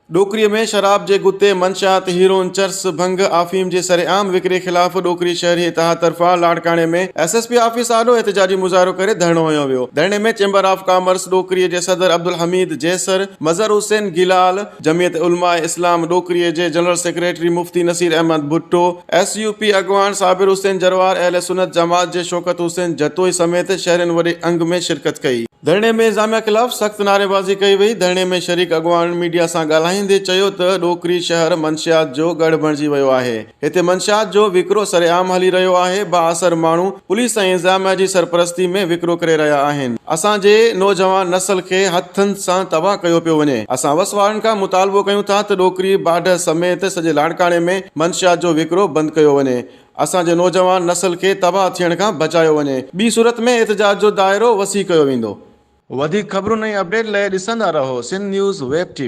डोकरीअ में शराब जे Gutte मंशात heroine cheers भंग अफ़ीम जे सरेआम विकिरे ख़िलाफ़ डोकरी शहरी इतिहाद तरफ़ां लाड़काणे में एसएसपी ऑफिस आॾो एहतिजाजी मुज़ाहिरो करे धरणो हयो वियो। धरणे में चेंबर ऑफ कॉमर्स डोकरीअ जे सदर अब्दुल हमीद जैसर, मज़हर हुसैन गिलाल, जमियत उलमा इस्लाम डोकरीअ जे जनरल सेक्रेटरी मुफ्ती नसीर अहमद भुट्टो, एसयूपी अॻवान साबिर हुसैन जरवार, अहले सुन्नत जमात जे शौकत हुसैन जतोई समेत शहरनि वॾे अंग में शिरकत कई। धरणे में जामिया ख़िलाफ़ सख़्त नारेबाज़ी कई वई। धरणे में शरीक अॻवान मीडिया सां ॻाल्हाईंदे चयो त डोकरी शहर मंशियात जो गढ़ बणिजी वियो आहे। हिते मंशियात जो विकिरो सरेआम हली रहियो आहे। बाअसर माण्हू पुलिस ऐं इंतिज़ामिया जी सरपरस्ती में विकिरो करे रहिया आहिनि। असांजे नौजवान नस्ल खे हथनि सां तबाह कयो पियो वञे। असां वसवारनि खां मुतालबो कयूं था त डोकरी बाढ समेत सॼे लाड़काणे में मंशियात जो विकिरो बंदि कयो वञे। असांजे नौजवान नस्ल खे तबाह थियण खां बचायो वञे। ॿी सूरत में एहतिजाज जो दाइरो वसी कयो वेंदो। वधीक ख़बरुनि ऐं अपडेट लाइ ॾिसंदा रहो सिंध न्यूज़ वेब टीवी।